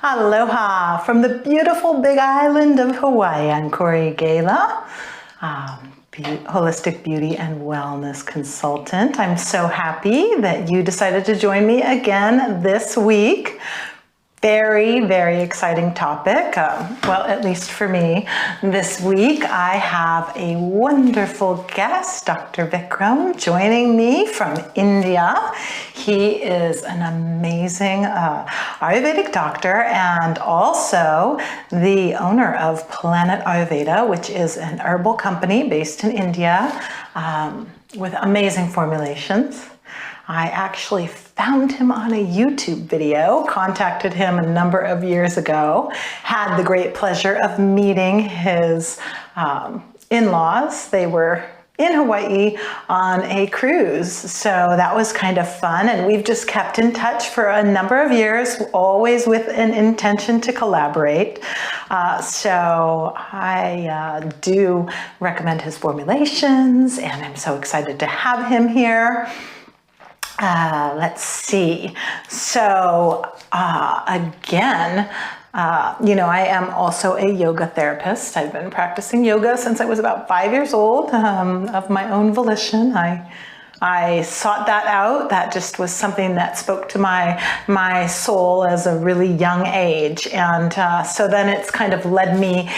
Aloha from the beautiful big island of Hawaii. I'm Corey Gala, holistic beauty and wellness consultant. I'm so happy that you decided to join me again this week. Very, very exciting topic. Well, at least for me. This week, I have a wonderful guest, Dr. Vikram, joining me from India. He is an amazing Ayurvedic doctor and also the owner of Planet Ayurveda, which is an herbal company based in India with amazing formulations. I actually found him on a YouTube video, contacted him a number of years ago, had the great pleasure of meeting his in-laws. They were in Hawaii on a cruise, so that was kind of fun, and we've just kept in touch for a number of years, always with an intention to collaborate. So I do recommend his formulations, and I'm so excited to have him here. Let's see. So again, I am also a yoga therapist. I've been practicing yoga since I was about 5 years old, of my own volition. I sought that out. That just was something that spoke to my soul as a really young age. And so then it's kind of led me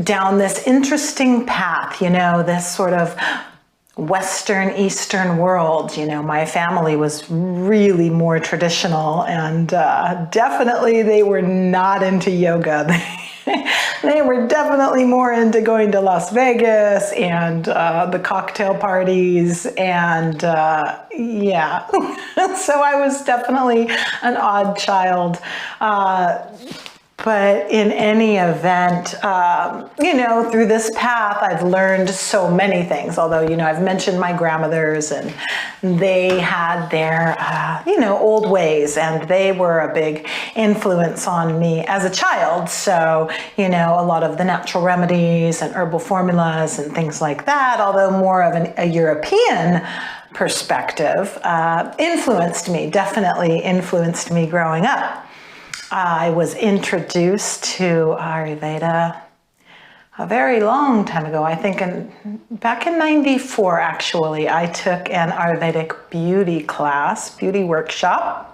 down this interesting path, this sort of Western, Eastern world. My family was really more traditional, and definitely they were not into yoga. They were definitely more into going to Las Vegas and the cocktail parties, and yeah. So I was definitely an odd child. But in any event, through this path, I've learned so many things. Although, I've mentioned my grandmothers, and they had their, old ways, and they were a big influence on me as a child. So, a lot of the natural remedies and herbal formulas and things like that, although more of a European perspective, definitely influenced me growing up. I was introduced to Ayurveda a very long time ago. I think back in '94, actually, I took an Ayurvedic beauty workshop.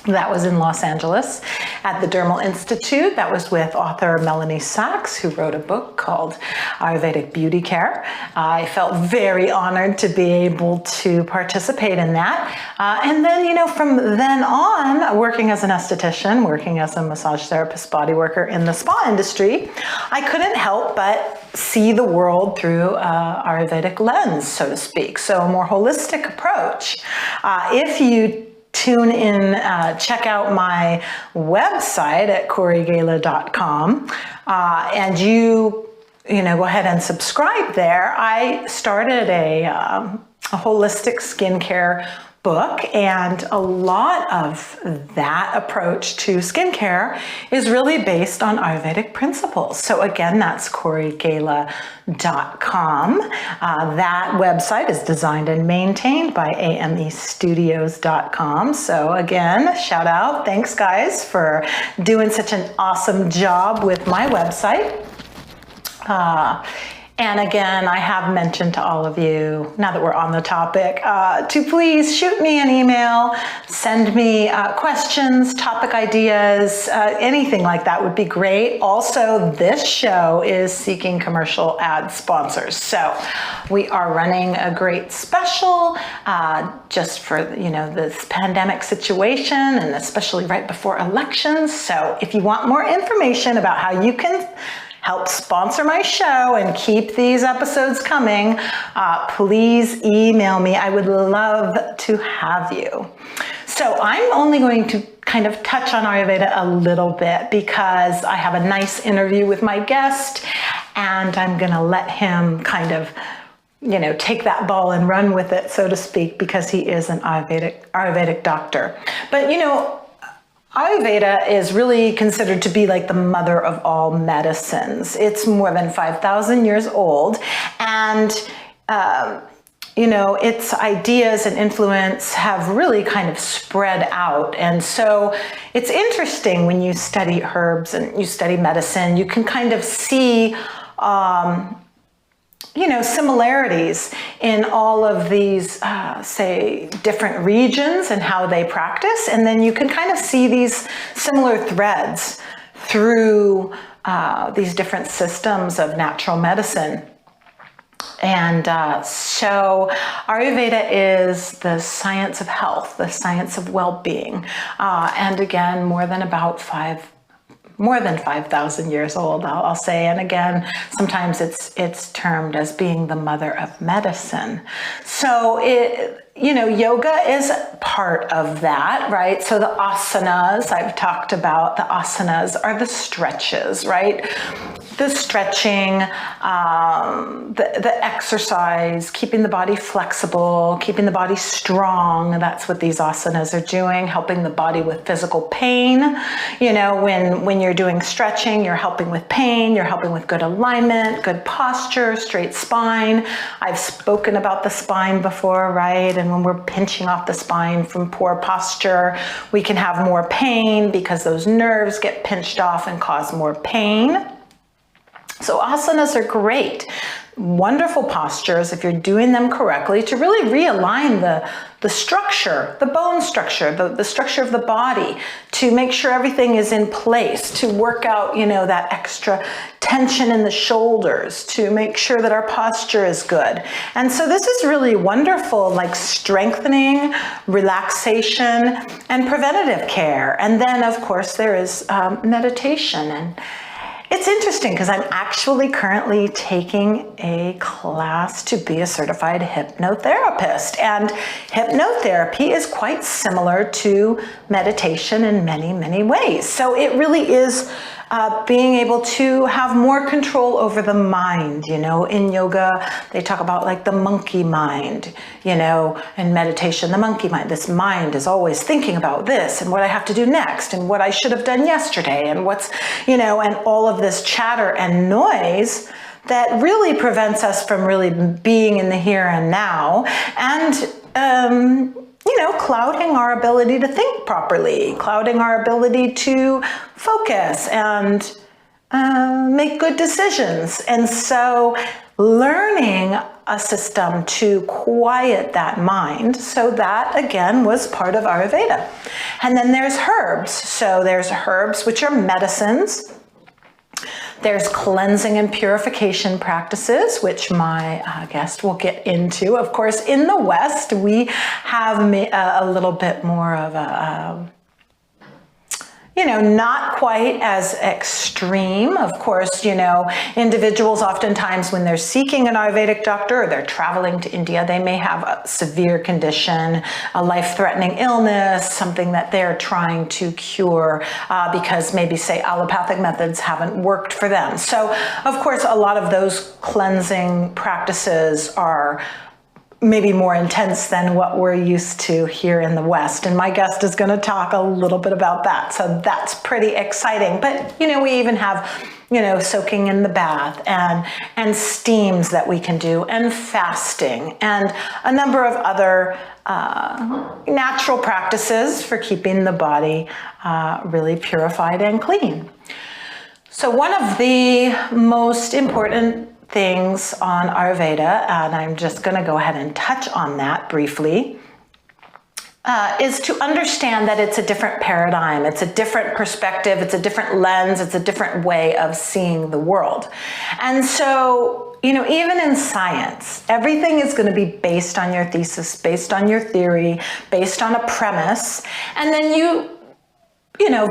That was in Los Angeles at the Dermal Institute. That was with author Melanie Sachs, who wrote a book called Ayurvedic Beauty Care. I felt very honored to be able to participate in that. And then, from then on, working as an esthetician, working as a massage therapist, body worker in the spa industry, I couldn't help but see the world through Ayurvedic lens, so to speak. So a more holistic approach. If you tune in, check out my website at corygala.com, and you go ahead and subscribe there. I started a holistic skincare book, and a lot of that approach to skincare is really based on Ayurvedic principles. So again, that's corygala.com. That website is designed and maintained by amestudios.com. So again, shout out. Thanks guys for doing such an awesome job with my website. And again, I have mentioned to all of you, now that we're on the topic, to please shoot me an email, send me questions, topic ideas, anything like that would be great. Also, this show is seeking commercial ad sponsors. So we are running a great special just for, this pandemic situation, and especially right before elections. So if you want more information about how you can help sponsor my show and keep these episodes coming, please email me. I would love to have you. So I'm only going to kind of touch on Ayurveda a little bit because I have a nice interview with my guest, and I'm going to let him kind of, take that ball and run with it, so to speak, because he is an Ayurvedic doctor. But, Ayurveda is really considered to be like the mother of all medicines. It's more than 5,000 years old, and its ideas and influence have really kind of spread out. And so it's interesting when you study herbs and you study medicine, you can kind of see, similarities in all of these, say, different regions and how they practice. And then you can kind of see these similar threads through these different systems of natural medicine. And so Ayurveda is the science of health, the science of well-being. And again, more than 5,000 years old, I'll say. And again, sometimes it's termed as being the mother of medicine. So yoga is part of that, right? So the asanas I've talked about, the asanas are the stretches, right? The stretching, the exercise, keeping the body flexible, keeping the body strong. That's what these asanas are doing, helping the body with physical pain. When you're doing stretching, you're helping with pain, you're helping with good alignment, good posture, straight spine. I've spoken about the spine before, right? And when we're pinching off the spine from poor posture, we can have more pain because those nerves get pinched off and cause more pain. So asanas are great, wonderful postures if you're doing them correctly to really realign the structure, the bone structure, the structure of the body, to make sure everything is in place, to work out, that extra tension in the shoulders, to make sure that our posture is good. And so this is really wonderful, like strengthening, relaxation, and preventative care. And then, of course, there is meditation. And it's interesting because I'm actually currently taking a class to be a certified hypnotherapist. And hypnotherapy is quite similar to meditation in many, many ways. So it really is being able to have more control over the mind. In yoga, they talk about like the monkey mind, in meditation, the monkey mind. This mind is always thinking about this and what I have to do next and what I should have done yesterday and what's, and all of this chatter and noise that really prevents us from really being in the here and now, and clouding our ability to think properly, clouding our ability to focus and make good decisions. And so learning a system to quiet that mind, so that again was part of Ayurveda. And then there's herbs. So there's herbs, which are medicines. There's cleansing and purification practices, which my guest will get into. Of course, in the West, we have a little bit more of a, not quite as extreme. Of course, individuals oftentimes when they're seeking an Ayurvedic doctor or they're traveling to India, they may have a severe condition, a life-threatening illness, something that they're trying to cure because maybe, say, allopathic methods haven't worked for them. So, of course, a lot of those cleansing practices are maybe more intense than what we're used to here in the West. And my guest is going to talk a little bit about that. So that's pretty exciting. But, we even have, soaking in the bath and steams that we can do, and fasting, and a number of other natural practices for keeping the body really purified and clean. So one of the most important things on Ayurveda, and I'm just going to go ahead and touch on that briefly, is to understand that it's a different paradigm, it's a different perspective, it's a different lens, it's a different way of seeing the world. And so, even in science, everything is going to be based on your thesis, based on your theory, based on a premise, and then you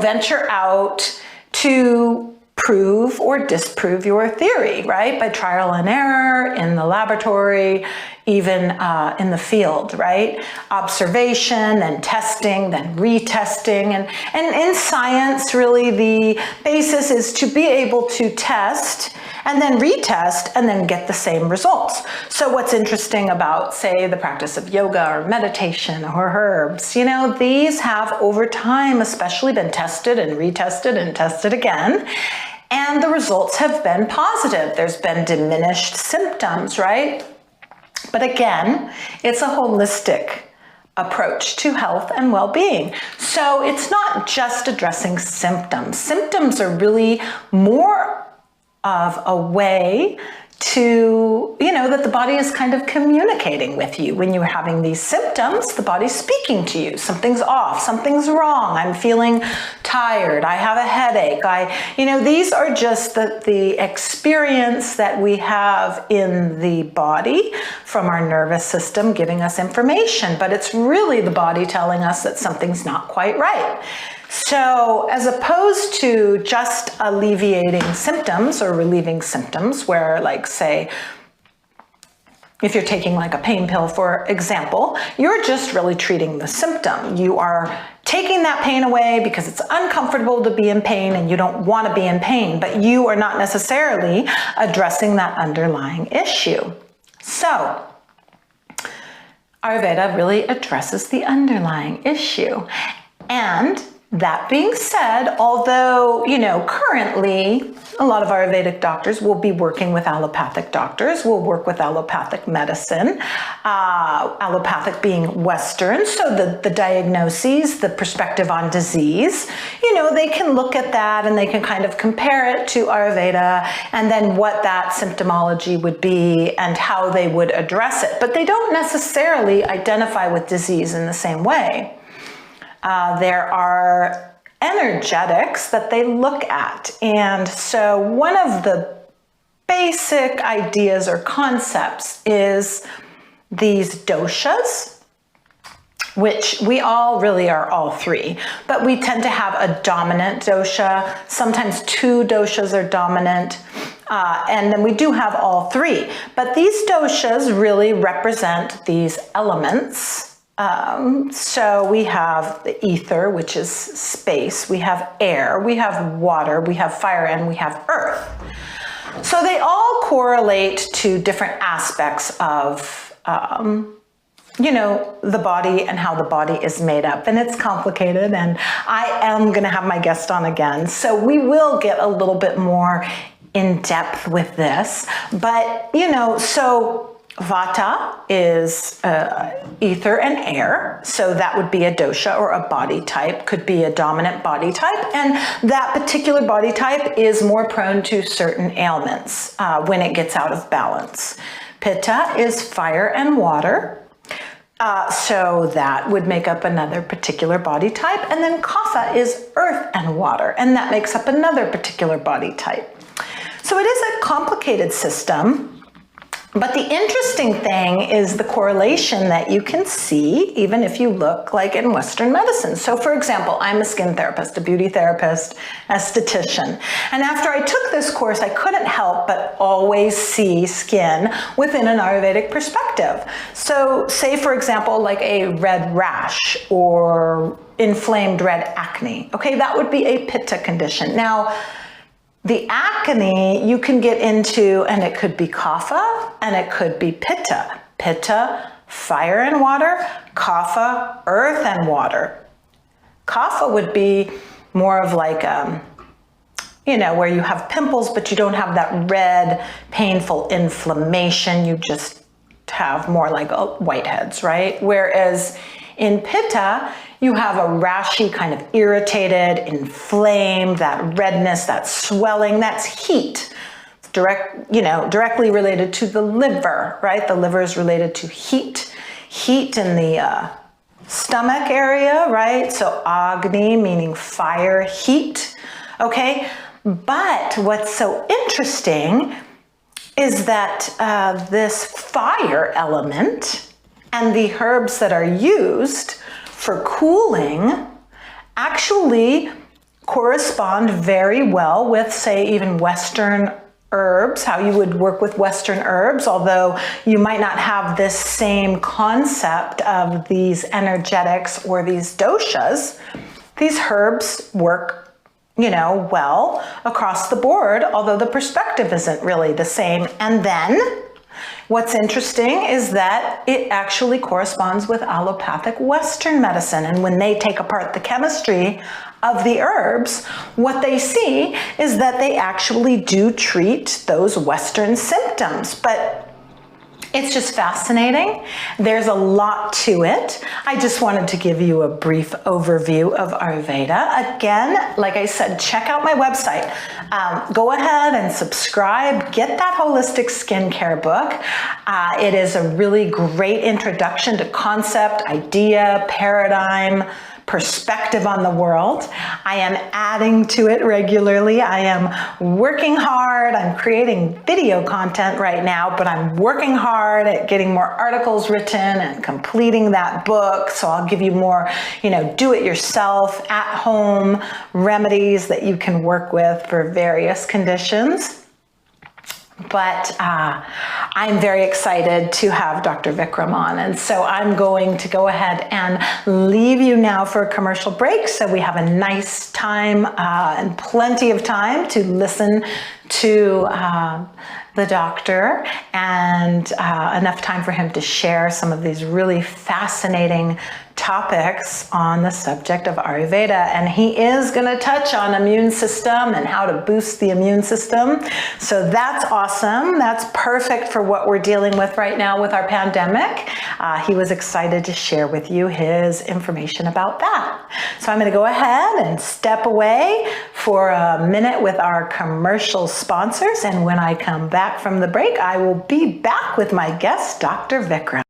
venture out to prove or disprove your theory, right? By trial and error, in the laboratory, even in the field, right? Observation, then testing, then retesting. And in science, really the basis is to be able to test and then retest and then get the same results. So what's interesting about, say, the practice of yoga or meditation or herbs, these have over time especially been tested and retested and tested again. And the results have been positive. There's been diminished symptoms, right? But again, it's a holistic approach to health and well-being. So it's not just addressing symptoms. Symptoms are really more of a way to, that the body is kind of communicating with you. When you're having these symptoms, the body's speaking to you. Something's off, something's wrong. I'm feeling tired. I have a headache. These are just the experience that we have in the body from our nervous system giving us information, but it's really the body telling us that something's not quite right. So as opposed to just alleviating symptoms or relieving symptoms, where say, if you're taking like a pain pill, for example, you're just really treating the symptom. You are taking that pain away because it's uncomfortable to be in pain and you don't want to be in pain, but you are not necessarily addressing that underlying issue. So Ayurveda really addresses the underlying issue. And that being said, although, currently a lot of Ayurvedic doctors will be working with allopathic doctors, will work with allopathic medicine, allopathic being Western, so the diagnoses, the perspective on disease, they can look at that and they can kind of compare it to Ayurveda and then what that symptomology would be and how they would address it. But they don't necessarily identify with disease in the same way. There are energetics that they look at. And so one of the basic ideas or concepts is these doshas, which we all really are all three, but we tend to have a dominant dosha. Sometimes two doshas are dominant. And then we do have all three. But these doshas really represent these elements. So we have the ether, which is space, we have air, we have water, we have fire, and we have earth. So they all correlate to different aspects of, the body and how the body is made up. And it's complicated, and I am going to have my guest on again. So we will get a little bit more in depth with this. But, so Vata is ether and air, so that would be a dosha or a body type, could be a dominant body type, and that particular body type is more prone to certain ailments when it gets out of balance. Pitta is fire and water, so that would make up another particular body type, and then Kapha is earth and water, and that makes up another particular body type. So it is a complicated system. But the interesting thing is the correlation that you can see even if you look like in Western medicine. So for example, I'm a skin therapist, a beauty therapist, esthetician. And after I took this course, I couldn't help but always see skin within an Ayurvedic perspective. So say for example, like a red rash or inflamed red acne. Okay, that would be a pitta condition. Now, the acne you can get into, and it could be kapha and it could be pitta. Pitta, fire and water, kapha, earth and water. Kapha would be more of like, where you have pimples, but you don't have that red, painful inflammation. You just have more like whiteheads, right? Whereas in pitta, you have a rashy, kind of irritated, inflamed, that redness, that swelling, that's heat. It's directly related to the liver, right? The liver is related to heat. Heat in the stomach area, right? So Agni, meaning fire, heat, okay? But what's so interesting is that this fire element and the herbs that are used for cooling actually correspond very well with, say, even Western herbs, how you would work with Western herbs, although you might not have this same concept of these energetics or these doshas. These herbs work, well across the board, although the perspective isn't really the same. And then what's interesting is that it actually corresponds with allopathic Western medicine. And when they take apart the chemistry of the herbs, what they see is that they actually do treat those Western symptoms. But It's just fascinating. There's a lot to it. I just wanted to give you a brief overview of Ayurveda. Again, like I said, check out my website. Go ahead and subscribe. Get that holistic skincare book. It is a really great introduction to concept, idea, paradigm, perspective on the world. I am adding to it regularly. I am working hard. I'm creating video content right now, but I'm working hard at getting more articles written and completing that book. So I'll give you more, do it yourself at home remedies that you can work with for various conditions. But I'm very excited to have Dr. Vikram on. And so I'm going to go ahead and leave you now for a commercial break so we have a nice time and plenty of time to listen to the doctor and enough time for him to share some of these really fascinating topics on the subject of Ayurveda. And he is going to touch on immune system and how to boost the immune system. So that's awesome. That's perfect for what we're dealing with right now with our pandemic. He was excited to share with you his information about that. So I'm going to go ahead and step away for a minute with our commercial sponsors. And when I come back from the break, I will be back with my guest, Dr. Vikram.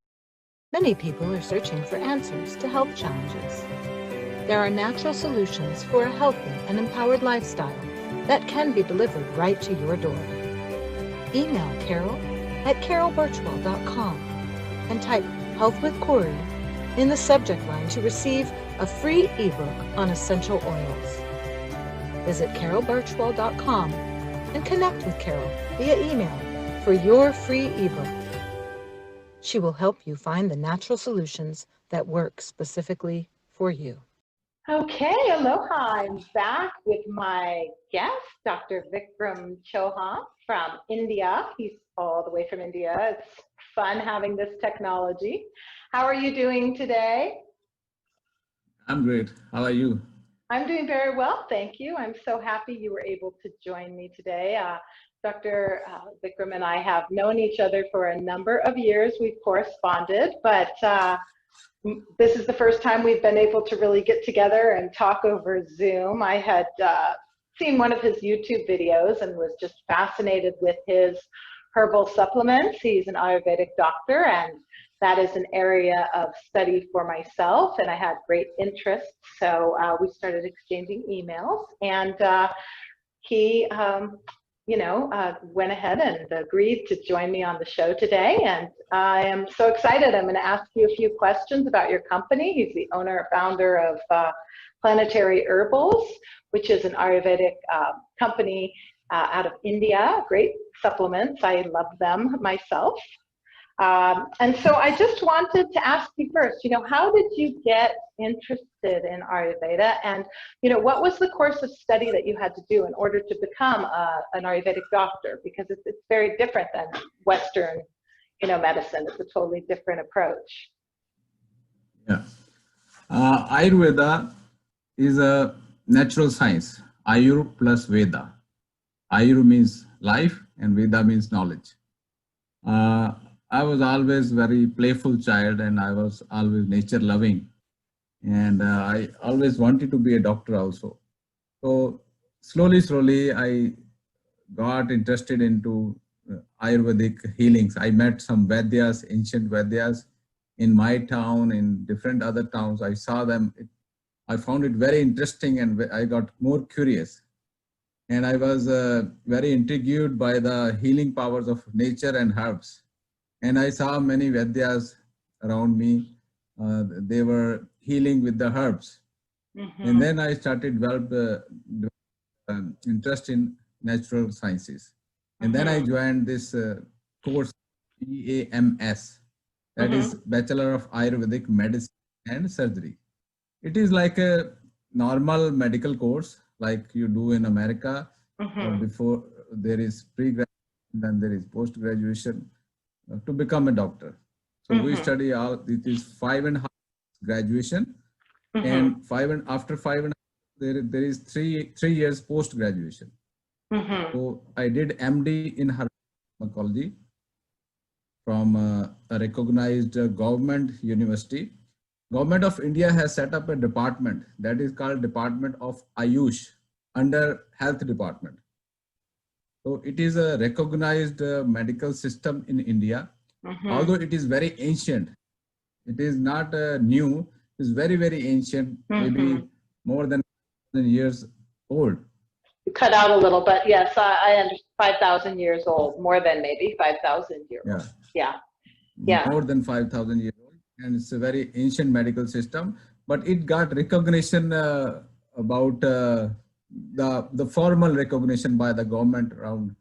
Many people are searching for answers to health challenges. There are natural solutions for a healthy and empowered lifestyle that can be delivered right to your door. Email Carol at carolbirchwell.com and type Health with Corey in the subject line to receive a free ebook on essential oils. Visit carolbirchwell.com and connect with Carol via email for your free ebook. She will help you find the natural solutions that work specifically for you. Okay, aloha. I'm back with my guest, Dr. Vikram Chauhan from India. He's all the way from India. It's fun having this technology. How are you doing today? I'm great. How are you? I'm doing very well, thank you. I'm so happy you were able to join me today. Dr. Vikram and I have known each other for a number of years. We've corresponded, but this is the first time we've been able to really get together and talk over Zoom. I had seen one of his YouTube videos and was just fascinated with his herbal supplements. He's an Ayurvedic doctor, and that is an area of study for myself, and I had great interest. So we started exchanging emails, and he went ahead and agreed to join me on the show today. And I am so excited. I'm going to ask you a few questions about your company. He's the owner and founder of Planetary Herbals, which is an Ayurvedic company out of India. Great supplements. I love them myself. And so I just wanted to ask you first, how did you get interested in Ayurveda? And, what was the course of study that you had to do in order to become an Ayurvedic doctor? Because it's very different than Western, medicine. It's a totally different approach. Yeah. Ayurveda is a natural science. Ayur plus Veda. Ayur means life and Veda means knowledge. I was always very playful child, and I was always nature loving, and I always wanted to be a doctor also. So slowly I got interested into Ayurvedic healings. I met some Vaidyas, ancient Vaidyas in my town, in different other towns. I saw them. I found it very interesting, and I got more curious. And I was very intrigued by the healing powers of nature and herbs. And I saw many Vaidyas around me. They were healing with the herbs. Mm-hmm. And then I started develop interest in natural sciences. And then I joined this course, BAMS, that is Bachelor of Ayurvedic Medicine and Surgery. It is like a normal medical course, like you do in America. Before there is pre-graduation, then there is post-graduation. To become a doctor. So we study it is 5.5 graduation, and after 5.5 there is three years post graduation. So I did MD in pharmacology from a recognized government university. Government of India has set up a department that is called Department of Ayush under Health Department. So it is a recognized medical system in India, although it is very ancient. It is not new. It is very, very ancient, maybe more than years old. You cut out a little, but yes, I understand. 5,000 years old, more than maybe 5,000 years old. Yeah. More than 5,000 years old, and it's a very ancient medical system. But it got recognition about the formal recognition by the government around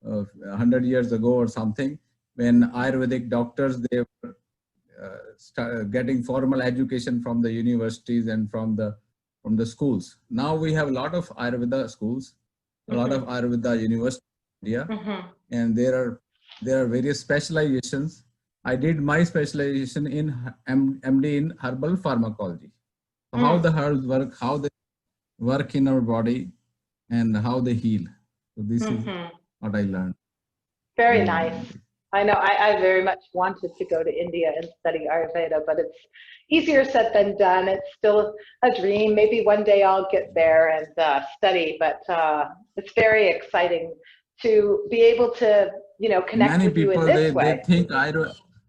100 years ago or something, when Ayurvedic doctors, they were getting formal education from the universities and from the schools. Now we have a lot of Ayurveda schools, a lot of Ayurveda universities in India, and there are various specializations. I did my specialization in MD in herbal pharmacology. How the herbs work, how they work in our body, and how they heal. So this is what I learned. Very nice. I know I very much wanted to go to India and study Ayurveda, but it's easier said than done. It's still a dream. Maybe one day I'll get there and study, but it's very exciting to be able to, connect with you in this way. They think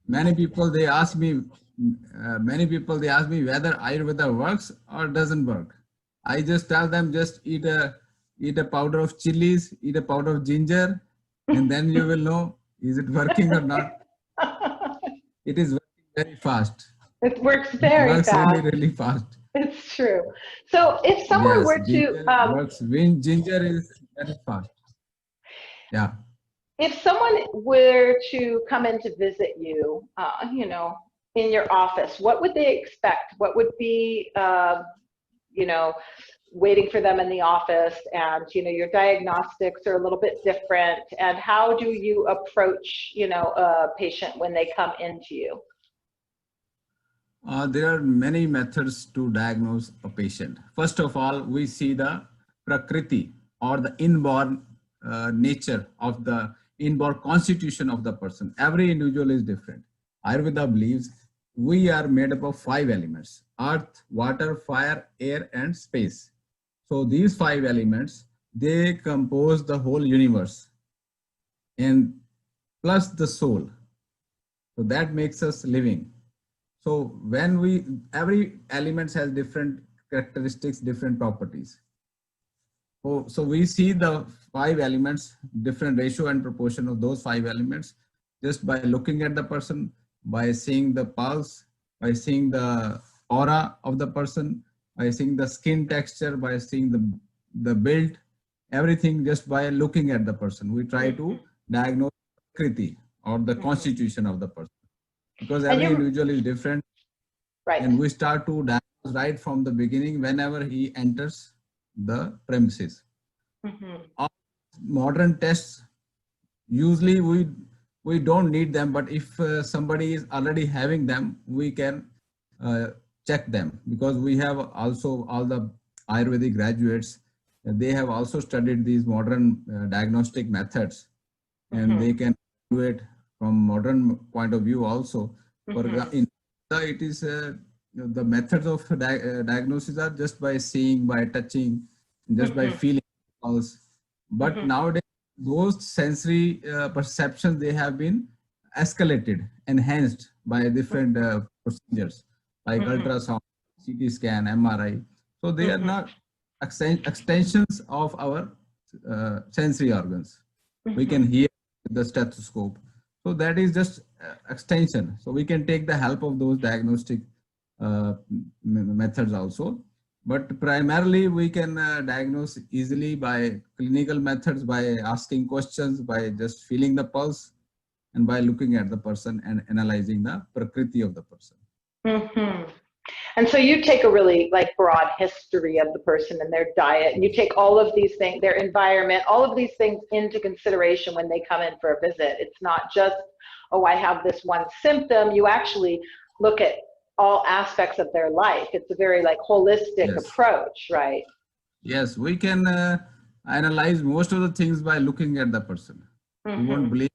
many people, they ask me whether Ayurveda works or doesn't work. I just tell them, just eat a powder of chilies, eat a powder of ginger, and then you will know, is it working or not? It is working very fast. It works very fast. Really, really fast. It's true. So if someone were to... Ginger is very fast. Yeah. If someone were to come in to visit you, in your office, what would they expect? What would be, waiting for them in the office, and your diagnostics are a little bit different, and how do you approach a patient when they come into you? There are many methods to diagnose a patient. First of all, we see the prakriti, or the inborn nature of the inborn constitution of the person. Every individual is different. Ayurveda believes we are made up of 5 elements: earth, water, fire, air, and space. So these 5 elements, they compose the whole universe, and plus the soul. So that makes us living. So when every element has different characteristics, different properties. So we see the 5 elements, different ratio and proportion of those 5 elements, just by looking at the person, by seeing the pulse, by seeing the aura of the person, by seeing the skin texture, by seeing the build, everything just by looking at the person. We try to diagnose Kriti, or the constitution of the person, because every individual is different. Right. And we start to diagnose right from the beginning whenever he enters the premises. Modern tests, usually we don't need them, but if somebody is already having them, we can check them, because we have also all the Ayurvedic graduates, they have also studied these modern diagnostic methods, and they can do it from modern point of view also. For in it is the methods of diagnosis are just by seeing, by touching, just by feeling pulse. But nowadays those sensory perceptions, they have been escalated, enhanced by different procedures like ultrasound, CT scan, MRI. So they are not extensions of our sensory organs. We can hear the stethoscope. So that is just extension. So we can take the help of those diagnostic methods also. But primarily we can diagnose easily by clinical methods, by asking questions, by just feeling the pulse, and by looking at the person and analyzing the prakriti of the person. And so you take a really broad history of the person and their diet, and you take all of these things, their environment, all of these things into consideration when they come in for a visit. It's not just, oh, I have this one symptom. You actually look at all aspects of their life. It's a very holistic approach, right? Yes, we can analyze most of the things by looking at the person. You won't believe,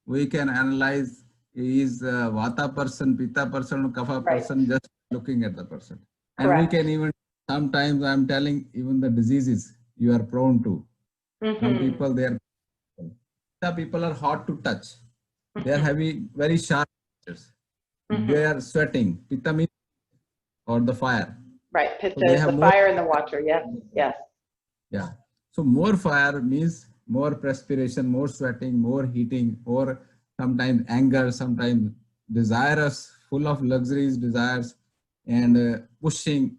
we can analyze is a Vata person, Pitta person, or Kapha Right. person, just looking at the person. And we Correct. can even, sometimes I'm telling even the diseases you are prone to. Some people, Pitta people are hard to touch. They are having very sharp features. They are sweating. Pitta means, or the fire. Right. So Pitta they is have the more. fire and the water. Yes. Yes. Yeah. So more fire means more perspiration, more sweating, more heating, more sometimes anger, sometimes desirous, full of luxuries, desires, and pushing,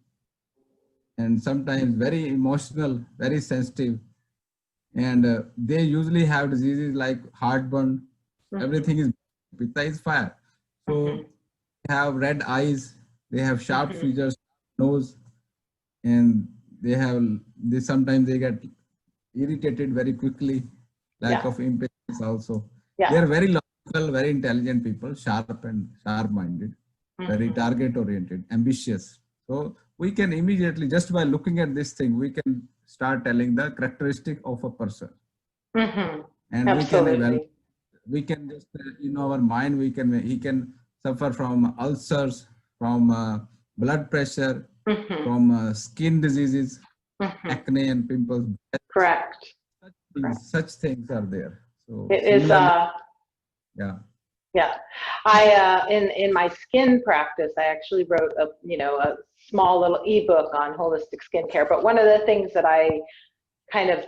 and sometimes very emotional, very sensitive. And they usually have diseases like heartburn. Everything is, Pitta is fire. So they have red eyes, they have sharp features, nose, and they sometimes they get irritated very quickly, lack Yeah. of impatience also. They Yeah. are very logical, very intelligent people, sharp and sharp-minded, very target-oriented, ambitious. So we can immediately, just by looking at this thing, we can start telling the characteristic of a person. And we can evaluate. Absolutely. We can just in our mind, he can suffer from ulcers, from blood pressure, from skin diseases, acne and pimples. Correct. Such things are there. So It is, similarly, yeah. yeah. In my skin practice, I actually wrote a small little ebook on holistic skincare. But one of the things that I kind of,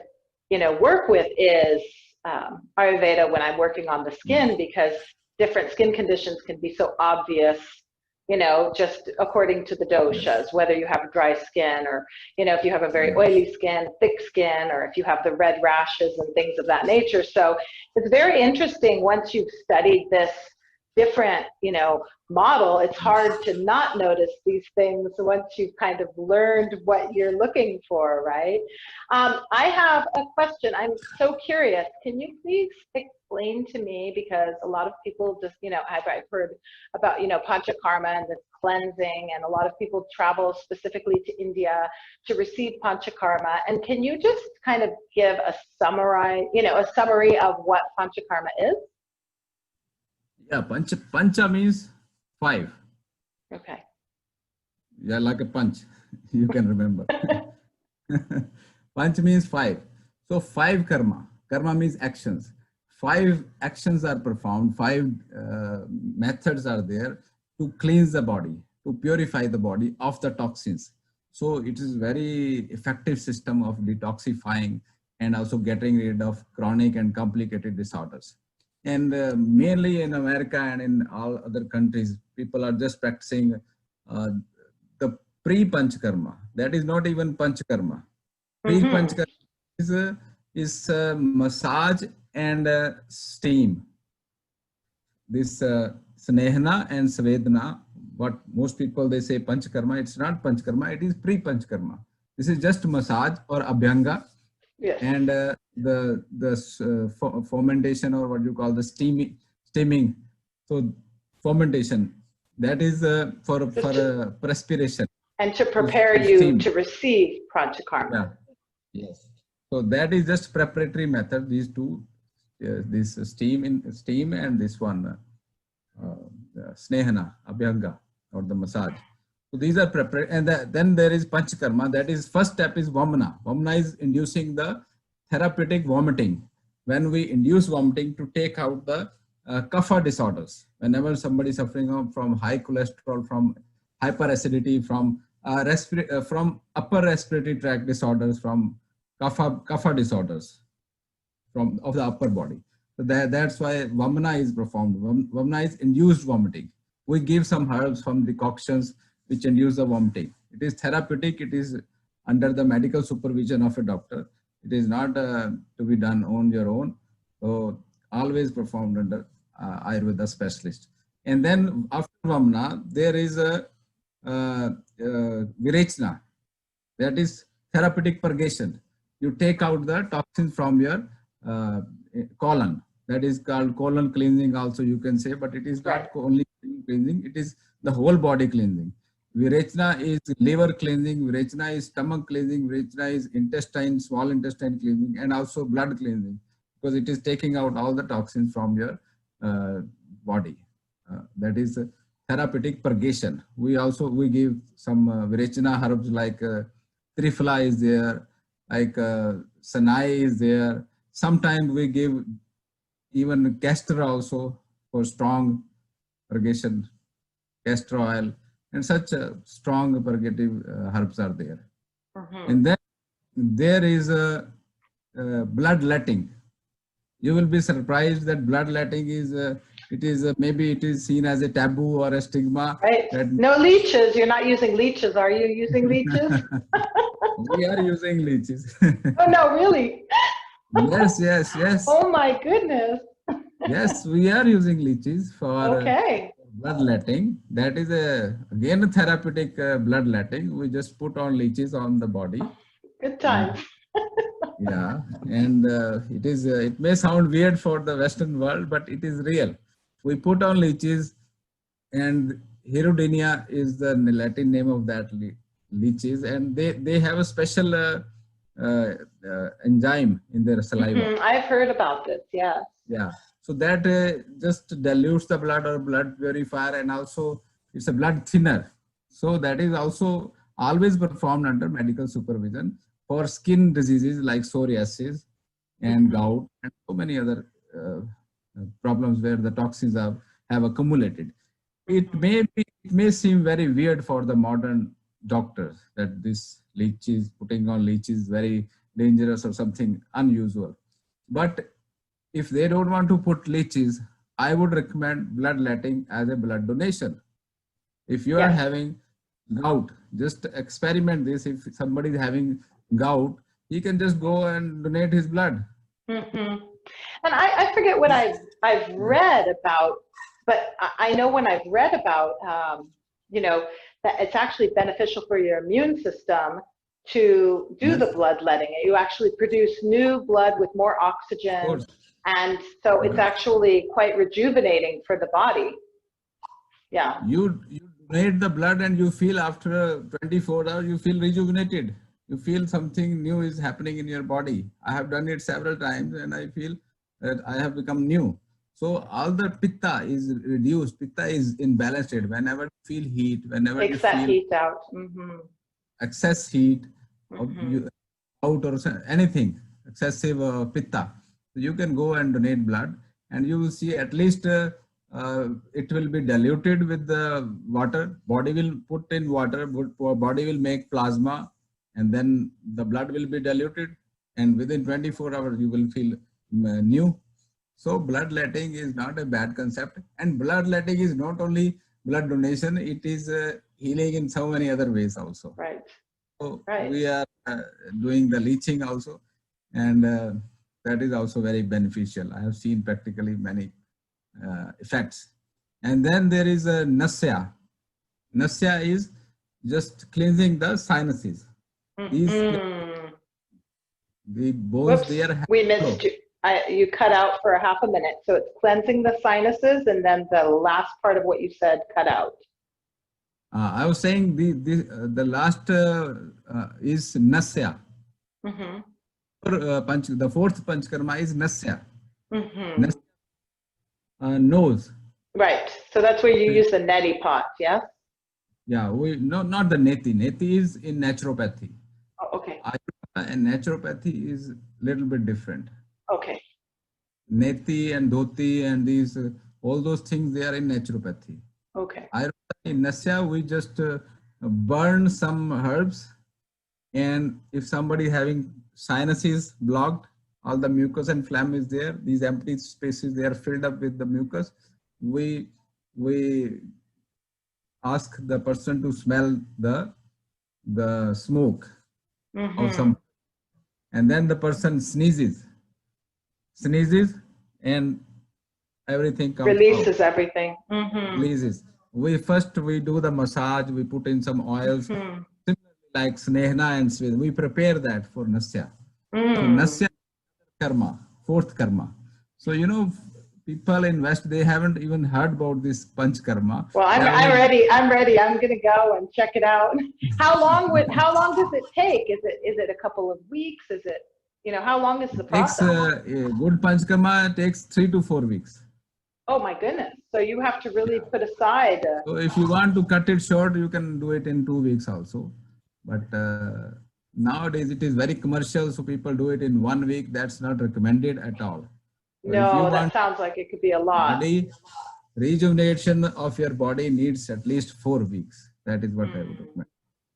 work with is Ayurveda when I'm working on the skin, because different skin conditions can be so obvious, just according to the doshas, whether you have dry skin or, if you have a very oily skin, thick skin, or if you have the red rashes and things of that nature. So it's very interesting once you've studied this different, model, it's hard to not notice these things once you've kind of learned what you're looking for, right? I have a question. I'm so curious. Can you please explain to me, because a lot of people just, I've heard about, panchakarma and this cleansing, and a lot of people travel specifically to India to receive panchakarma. And can you just kind of give a summary of what panchakarma is? Yeah, pancha means 5. Okay. Yeah, like a punch. You can remember. Panch means 5. So 5 karma. Karma means actions. 5 actions are performed. 5 methods are there to cleanse the body, to purify the body of the toxins. So it is very effective system of detoxifying and also getting rid of chronic and complicated disorders. And mainly in America and in all other countries, people are just practicing the pre-panchakarma. That is not even panchakarma. Pre-panchakarma is massage and steam. This snehana and svedana, what most people they say panchakarma, it's not panchakarma, it is pre-panchakarma. This is just massage or abhyanga. Yes. And fermentation, or what you call the steaming. So fermentation, that is for perspiration. And to prepare you to receive panchakarma. Yeah. Yes. So that is just preparatory method. These two, this steam and this one snehana, abhyanga, or the massage. So these are preparatory, and then there is panchakarma. That is, first step is vamana. Vamana is inducing the therapeutic vomiting. When we induce vomiting to take out the kapha disorders. Whenever somebody is suffering from high cholesterol, from hyperacidity, from upper respiratory tract disorders, from kapha disorders of the upper body. So that's why vamana is performed. Vamana is induced vomiting. We give some herbs, some decoctions which induce the vomiting. It is therapeutic. It is under the medical supervision of a doctor. It is not to be done on your own. So always performed under Ayurveda specialist. And then after vamana, there is a virechana. That is therapeutic purgation. You take out the toxins from your colon. That is called colon cleansing also, you can say, but it is not only cleansing, it is the whole body cleansing. Virechana is liver cleansing, virechana is stomach cleansing, virechana is intestine, small intestine cleansing, and also blood cleansing, because it is taking out all the toxins from your body. that is therapeutic purgation. We give some Virechana herbs like Triphala is there, like Sanai is there. Sometimes we give even castor also for strong purgation, castor oil, and such strong purgative herbs are there. And then there is a bloodletting. You will be surprised that bloodletting is maybe it is seen as a taboo or a stigma. Right. No leeches. You're not using leeches, are you? Using leeches? We are using leeches. Oh no, really? Yes. Oh my goodness. Yes, we are using leeches for bloodletting. That is again a therapeutic bloodletting. We just put on leeches on the body. Good times. Yeah, and it may sound weird for the Western world, but it is real. We put on leeches, and Hirudinea is the Latin name of that leeches, and they have a special enzyme in their saliva. I've heard about this. Yes. Yeah, so that just dilutes the blood or blood purifier, and also it's a blood thinner. So that is also always performed under medical supervision for skin diseases like psoriasis and gout and so many other problems where the toxins have accumulated. It may seem very weird for the modern doctors that this leeches, putting on leeches is very dangerous or something unusual. But if they don't want to put leeches, I would recommend bloodletting as a blood donation. If you are having gout, just experiment this. If somebody is having gout, he can just go and donate his blood. And I forget what I've read about, but I know when I've read about, that it's actually beneficial for your immune system to do the bloodletting. You actually produce new blood with more oxygen. And so it's actually quite rejuvenating for the body. Yeah. You donate the blood and you feel after 24 hours, you feel rejuvenated. You feel something new is happening in your body. I have done it several times and I feel that I have become new. So all the pitta is reduced. Pitta is imbalanced. Whenever you feel heat, whenever Takes you that feel heat out. excess heat, out or anything, excessive pitta, you can go and donate blood and you will see at least it will be diluted with the water. Body will put in water, body will make plasma, and then the blood will be diluted, and within 24 hours you will feel new. So bloodletting is not a bad concept, and bloodletting is not only blood donation, it is healing in so many other ways also. Right. So we are doing the leaching also, and that is also very beneficial. I have seen practically many effects. And then there is a nasya. Nasya is just cleansing the sinuses. The bones there. We missed you. You cut out for half a minute. So it's cleansing the sinuses, and then the last part of what you said cut out. I was saying the last is nasya. The fourth panchkarma is nasya. Nose. Right. So that's where you use the neti pot, yeah? Yeah, not the neti. Neti is in naturopathy. Oh, okay. Ayurveda and naturopathy is a little bit different. Okay. Neti and dhoti and these, all those things, they are in naturopathy. Okay. Ayurveda, in nasya, we just burn some herbs, and if somebody having sinuses blocked, all the mucus and phlegm is there, these empty spaces, they are filled up with the mucus, we ask the person to smell the smoke of some, and then the person sneezes and everything comes releases out. everything. Releases. We do the massage, we put in some oils, similarly like snehna and swed. We prepare that for nasya. So nasya karma, fourth karma. So people in West, they haven't even heard about this panch karma. Well, I'm ready. I'm gonna go and check it out. How long does it take? Is it a couple of weeks? Is it, how long is the process? A good panch karma takes 3 to 4 weeks. Oh my goodness. So you have to really put aside. So if you want to cut it short, you can do it in 2 weeks also. But nowadays it is very commercial, so people do it in 1 week. That's not recommended at all. So if you No, that want sounds like it could be a lot. body rejuvenation of your body needs at least 4 weeks. That is what I would recommend.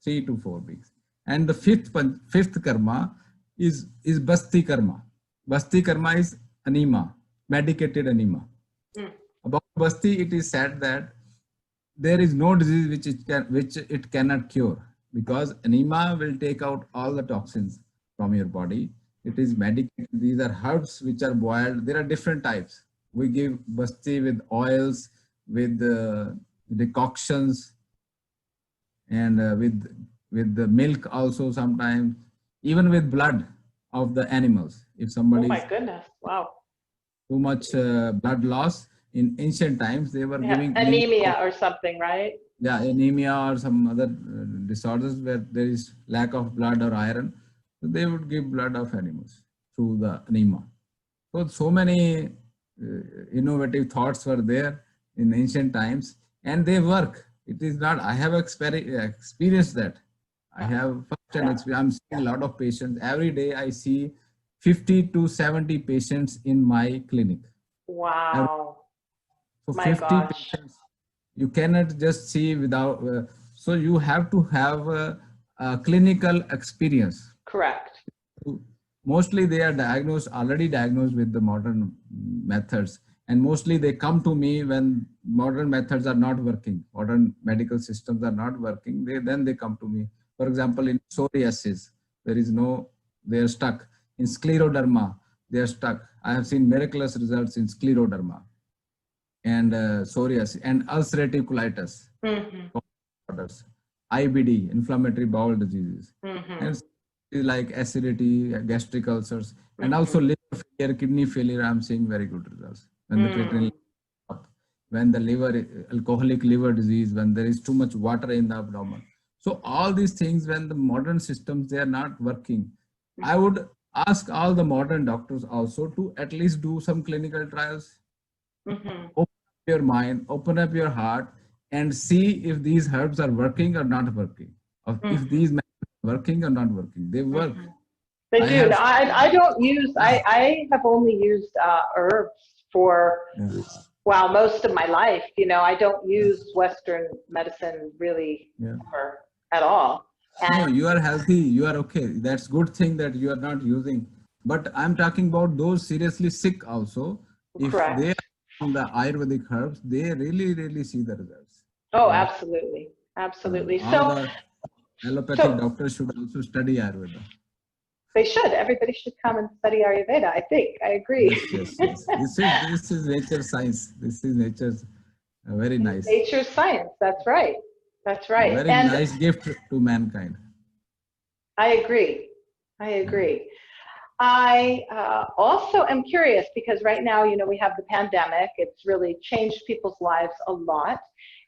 3 to 4 weeks. And the fifth karma is basti karma. Basti karma is anema, medicated anema. About basti, it is said that there is no disease which it cannot cure, because anema will take out all the toxins from your body. It is medicated. These are herbs which are boiled. There are different types. We give basti with oils, with decoctions, and with the milk also sometimes, even with blood of the animals. If somebody Oh my goodness! Wow. too much blood loss, in ancient times they were giving anemia or something, right? Yeah, anemia or some other disorders where there is lack of blood or iron. So they would give blood of animals through the anema. So many innovative thoughts were there in ancient times, and they work. It is not, I have experienced that. I have first-hand experience. I'm seeing a lot of patients. Every day I see 50 to 70 patients in my clinic. Wow. So My 50 gosh. patients, you cannot just see without, so you have to have a clinical experience. Correct. Mostly they are already diagnosed with the modern methods. And mostly they come to me when modern methods are not working, modern medical systems are not working, then they come to me. For example, in psoriasis, they are stuck. In scleroderma, they are stuck. I have seen miraculous results in scleroderma and psoriasis and ulcerative colitis, IBD, inflammatory bowel diseases, and like acidity, gastric ulcers, and also liver failure, kidney failure. I'm seeing very good results. When the creatinine up, when the liver, alcoholic liver disease, when there is too much water in the abdomen. So all these things, when the modern systems, they are not working, I would ask all the modern doctors also to at least do some clinical trials. Open up your mind, open up your heart, and see if these herbs are working or not working, or if these methods are working or not working. They work. They do. I don't use, I have only used herbs for, well, most of my life. I don't use Western medicine really at all. And No, you are healthy, you are okay. That's good thing that you are not using. But I'm talking about those seriously sick also. If correct. they are on the Ayurvedic herbs, they really see the results. Oh, absolutely. Absolutely. All the allopathic doctors should also study Ayurveda. They should. Everybody should come and study Ayurveda, I think. I agree. Yes. This is nature science. This is nature's very nice. Nature's science. That's right. That's right. Very nice gift to mankind. I agree. I also am curious because right now, we have the pandemic. It's really changed people's lives a lot.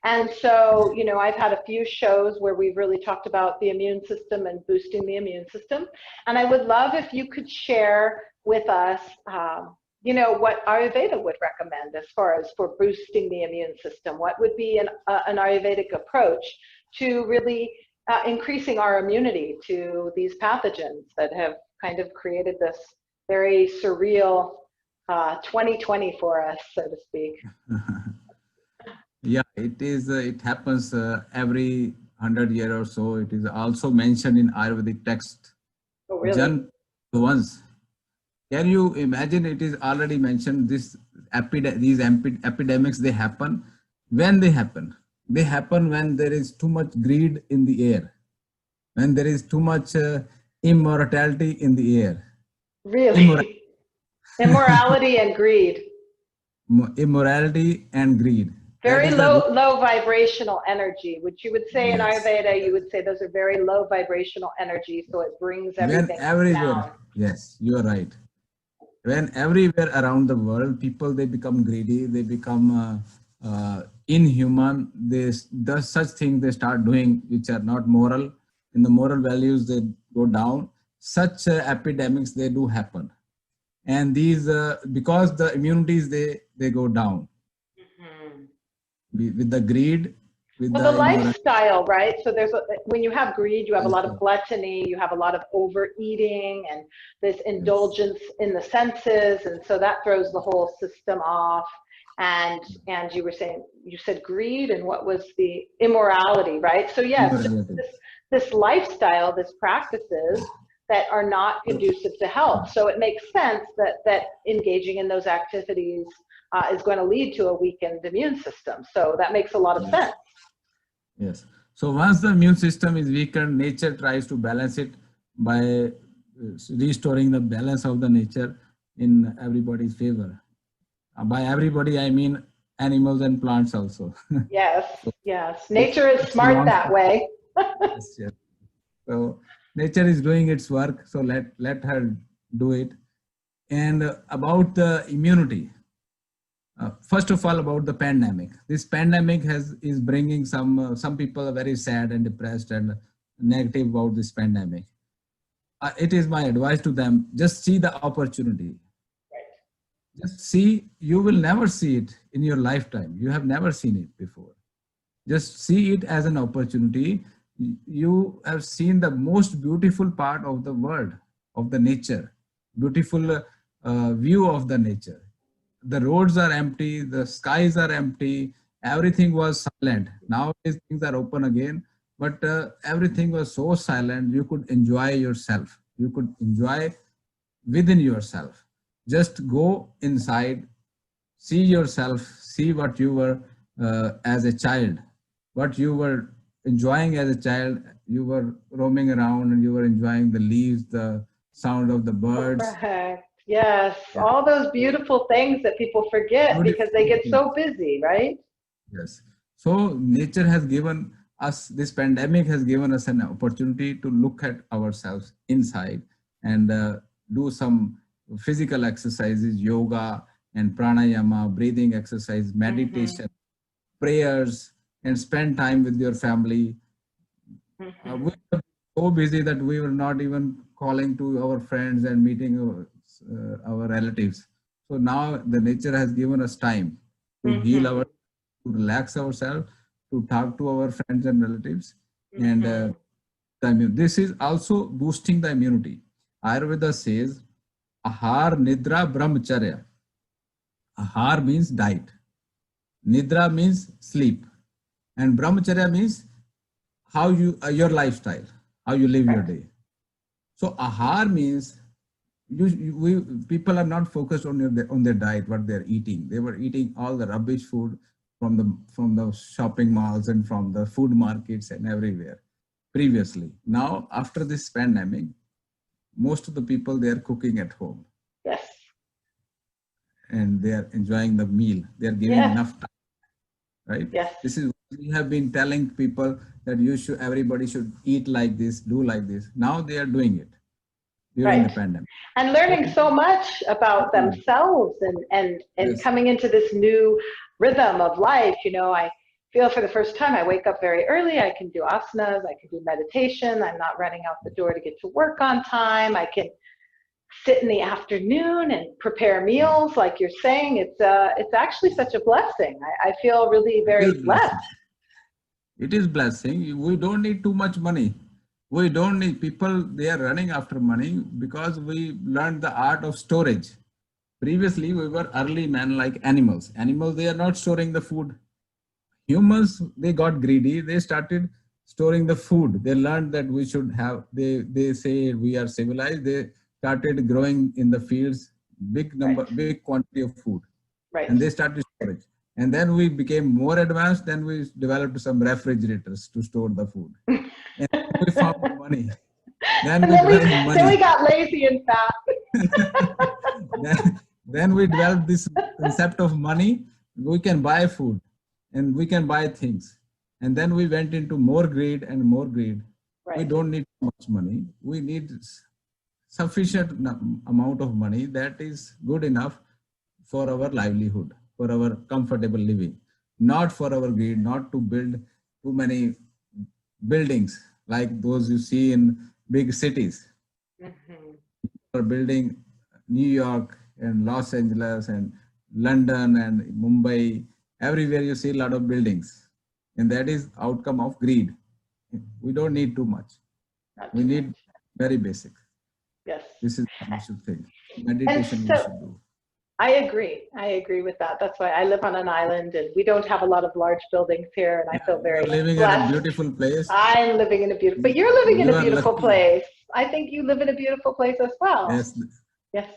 And so, I've had a few shows where we've really talked about the immune system and boosting the immune system. And I would love if you could share with us, what Ayurveda would recommend as far as for boosting the immune system. What would be an Ayurvedic approach to really increasing our immunity to these pathogens that have kind of created this very surreal 2020 for us, so to speak. Yeah, it is. It happens every 100 years or so. It is also mentioned in Ayurvedic text. Oh, really? Once. Can you imagine? It is already mentioned. These epidemics, they happen. When they happen? They happen when there is too much greed in the air, when there is too much immortality in the air. Really? Immorality and greed. Immorality and greed. Very low vibrational energy, which you would say in Ayurveda, you would say those are very low vibrational energy, so it brings everything down. Yes, you are right. When everywhere around the world, people, they become greedy, they become inhuman, they does such things they start doing which are not moral. In the moral values, they go down. Such epidemics, they do happen. And these, because the immunities, they go down. with the greed, with Well, the the ignorance. lifestyle, right? So when you have greed, you have a lot of gluttony, you have a lot of overeating and this Yes. indulgence in the senses. And so that throws the whole system off. And you were saying, you said greed and what was the immorality, right? So yes, Immorality. this lifestyle, this practices that are not So, conducive to health. So it makes sense that engaging in those activities is going to lead to a weakened immune system. So that makes a lot of yes. sense. Yes. So once the immune system is weakened, nature tries to balance it by restoring the balance of the nature in everybody's favor. By everybody, I mean animals and plants also. Yes, So yes. it's, Nature is it's smart belongs that to way. us. Yes. So nature is doing its work. So let her do it. And about the immunity. First of all, about the pandemic. This pandemic is bringing some people are very sad and depressed and negative about this pandemic. It is my advice to them: just see the opportunity. Just see. You will never see it in your lifetime. You have never seen it before. Just see it as an opportunity. You have seen the most beautiful part of the world, of the nature, beautiful view of the nature. The roads are empty, the skies are empty, everything was silent. Now things are open again, but everything was so silent. You could enjoy yourself. You could enjoy within yourself. Just go inside, see yourself, see what you were as a child, what you were enjoying as a child. You were roaming around and you were enjoying the leaves, the sound of the birds. Correct. Yes, Yeah. all those beautiful things that people forget because they Beautiful get things. so busy, right? Yes. So nature has given us, this pandemic has given us an opportunity to look at ourselves inside and do some physical exercises, yoga and pranayama, breathing exercise, Mm-hmm. meditation, prayers, and spend time with your family. We Mm-hmm. were so busy that we were not even calling to our friends and meeting our relatives. So now the nature has given us time to heal Mm-hmm. our, to relax ourselves, to talk to our friends and relatives, and Mm-hmm. this is also boosting the immunity. Ayurveda says, Ahar Nidra Brahmacharya. Ahar means diet, Nidra means sleep, and Brahmacharya means how you your lifestyle, how you live your Correct. day. So ahar means we people are not focused on on their diet, what they're eating. They were eating all the rubbish food from the shopping malls and from the food markets and everywhere previously. Now after this pandemic, most of the people, they are cooking at home Yes. and they are enjoying the meal. They are giving Yes. enough time, right? Yes. This is what we have been telling people, that everybody should eat like this, do like this. Now they are doing it during the Right. pandemic. And So learning so much about themselves and yes, coming into this new rhythm of life. I feel for the first time I wake up very early. I can do asanas, I can do meditation. I'm not running out the door to get to work on time. I can sit in the afternoon and prepare meals like you're saying. It's actually such a blessing. I feel really it very is blessed. blessing. It is blessing. We don't need too much money. We don't need people. They are running after money because we learned the art of storage. Previously, we were early men like animals. Animals, they are not storing the food. Humans, they got greedy. They started storing the food. They learned that we should have, they say we are civilized. They started growing in the fields Right. big quantity of food, Right. and they started storage. And then we became more advanced. Then we developed some refrigerators to store the food. And we found money. Then And we then we developed then we money. got lazy and fat. then we developed this concept of money. We can buy food and we can buy things. And then we went into more greed and more greed. We Right. don't need much money. We need sufficient amount of money that is good enough for our livelihood, for our comfortable living, not for our greed, not to build too many buildings like those you see in big cities. Mm-hmm. For building New York and Los Angeles and London and Mumbai everywhere you see a lot of buildings, and that is outcome of greed. We don't need too much. Not We too need much. very basic. Yes. This is what we should think. And Meditation we so should do. I agree. I agree with that. That's why I live on an island and we don't have a lot of large buildings here, and I Yeah, feel you very are living in a blessed. beautiful place. I'm living in a beautiful, but you're living in You a are beautiful lucky. place. I think you live in a beautiful place as well. Yes, Yes.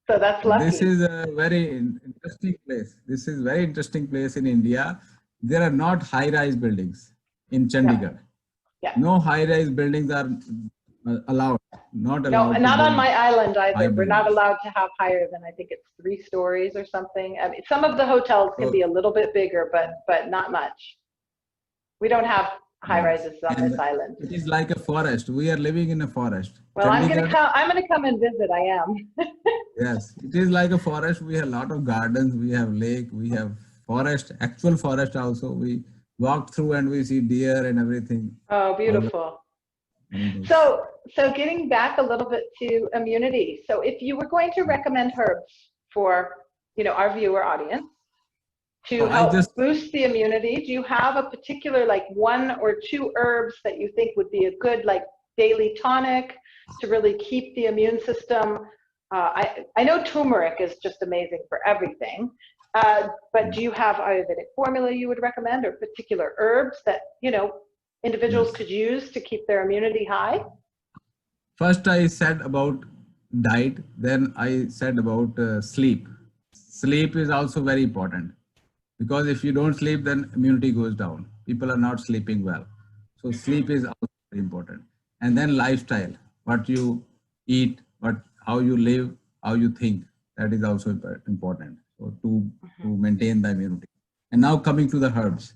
So that's this lucky. is a very interesting place. This is very interesting place in India. There are not high-rise buildings in Yeah. Chandigarh. Yeah. No high-rise buildings are allowed. Not No, allowed to not on build my island high either. We're not buildings. allowed to have higher than, I think it's 3 stories or something. I mean, some of the hotels can So, be a little bit bigger, but not much. We don't have high yes, rises on this and island. it is like a forest. We are living in a forest. Well, Chandigarh, I'm gonna come and visit. I am. yes, it is like a forest. We have a lot of gardens. We have lake. We have forest. Actual forest also. We walk through and we see deer and everything. Oh, All the beautiful. animals. So getting back a little bit to immunity. So if you were going to recommend herbs for, our viewer audience to So I help just boost the immunity, do you have a particular like 1 or 2 herbs that you think would be a good like daily tonic to really keep the immune system? I know turmeric is just amazing for everything, but do you have Ayurvedic formula you would recommend or particular herbs that, individuals yes. could use to keep their immunity high? First, I said about diet. Then I said about sleep. Sleep is also very important because if you don't sleep, then immunity goes down. People are not sleeping well. So sleep is also very important. And then lifestyle, what you eat, how you live, how you think, that is also important. So to maintain the immunity. And now coming to the herbs.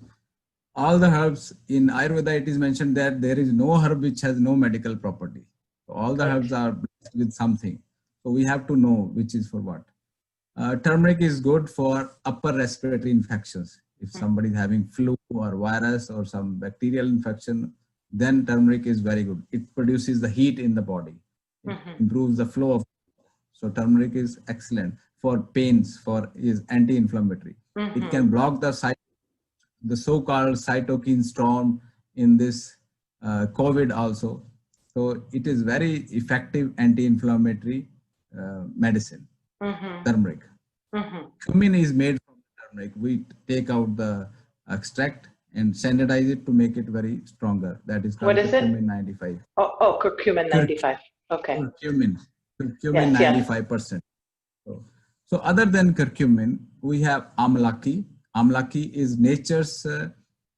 All the herbs in Ayurveda, it is mentioned that there is no herb which has no medical property. So all the Right. herbs are blessed with something. So we have to know which is for what. Turmeric is good for upper respiratory infections. If somebody is having flu or virus or some bacterial infection, then turmeric is very good. It produces the heat in the body. It improves the flow of. So turmeric is excellent for pains, is anti-inflammatory. It can block the so-called cytokine storm in this COVID also. So it is very effective anti-inflammatory medicine, turmeric. Cumin is made from turmeric. We take out the extract and sanitize it to make it very stronger. That is called What is it? curcumin 95. Oh, curcumin 95. Okay. Curcumin Yes, yes. 95%. So other than curcumin, we have amalaki. Amalaki is nature's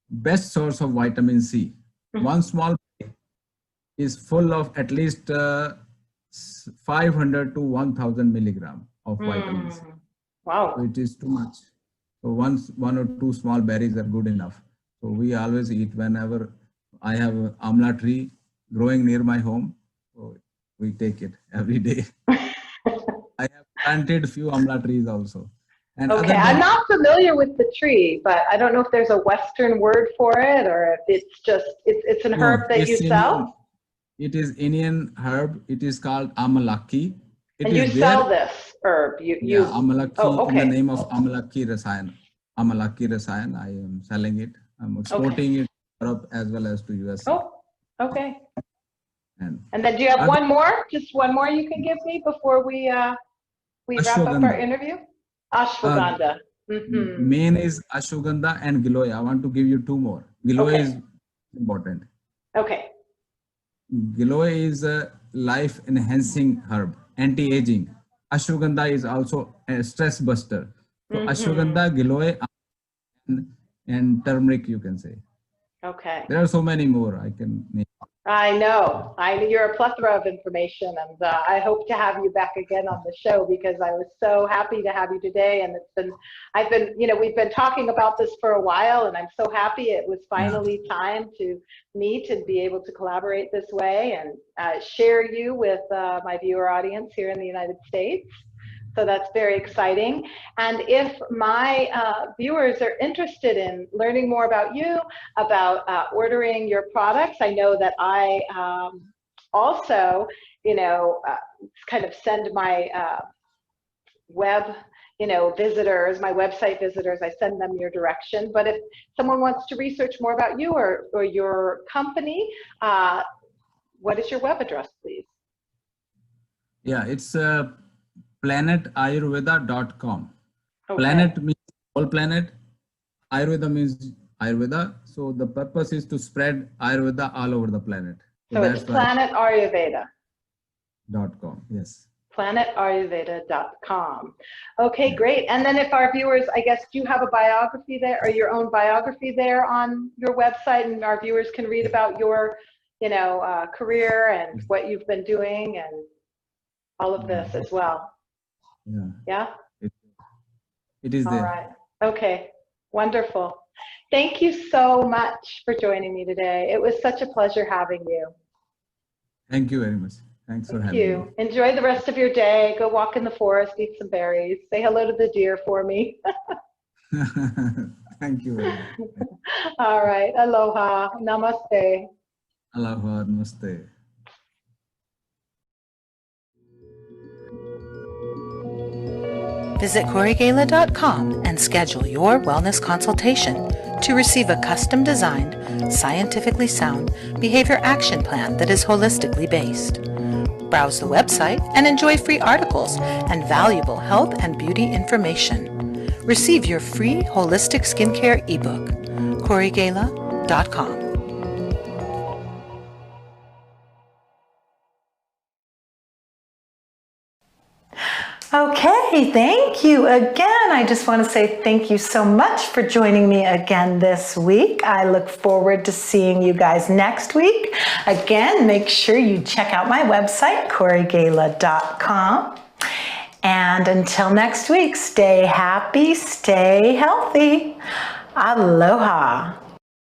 best source of vitamin C. One small is full of at least 500 to 1000 milligram of vitamin C. Wow. So it is too much. So one or two small berries are good enough. So we always eat whenever I have an amla tree growing near my home. So we take it every day. I have planted few amla trees also. And Okay, I'm not familiar with the tree, but I don't know if there's a Western word for it or if it's just, it's an herb that you sell? It is Indian herb. It is called amalaki. And you sell this herb? Amalaki in the name of Amalaki Rasayan. Amalaki Rasayan, I am selling it. I'm exporting it to Europe as well as to US. Oh, okay. And then do you have one more? Just one more you can give me before we wrap up our interview? Ashwagandha. Main is ashwagandha and giloy. I want to give you two more. Giloy is important. Okay. Giloy is a life enhancing herb, anti-aging. Ashwagandha is also a stress buster. So ashwagandha, giloy, and turmeric, you can say. Okay. There are so many more I can name. I know. You're a plethora of information, and I hope to have you back again on the show because I was so happy to have you today. And we've been talking about this for a while, and I'm so happy it was finally time to meet and be able to collaborate this way and share you with my viewer audience here in the United States. So that's very exciting. And if my viewers are interested in learning more about you, about ordering your products, I know that I also, kind of send my web, visitors, my website visitors, I send them your direction. But if someone wants to research more about you or your company, what is your web address, please? Yeah, it's planetayurveda.com. Okay. Planet means whole planet. Ayurveda means Ayurveda. So the purpose is to spread Ayurveda all over the planet. So it's planetayurveda.com. Yes. planetayurveda.com. Okay, great. And then if our viewers, I guess, do you have a biography there or your own biography there on your website, and our viewers can read about your, career and what you've been doing and all of this as well? Yeah. Yeah? It is there. All right. Okay. Wonderful. Thank you so much for joining me today. It was such a pleasure having you. Thank you very much. Thanks for Thank having you. me. Enjoy the rest of your day. Go walk in the forest, eat some berries. Say hello to the deer for me. Thank you very much. All right. Aloha. Namaste. Aloha, namaste. Visit corygala.com and schedule your wellness consultation to receive a custom-designed, scientifically sound behavior action plan that is holistically based. Browse the website and enjoy free articles and valuable health and beauty information. Receive your free holistic skincare ebook, corygala.com. Okay, thank you again. I just want to say thank you so much for joining me again this week. I look forward to seeing you guys next week. Again, make sure you check out my website, corygala.com. And until next week, stay happy, stay healthy. Aloha.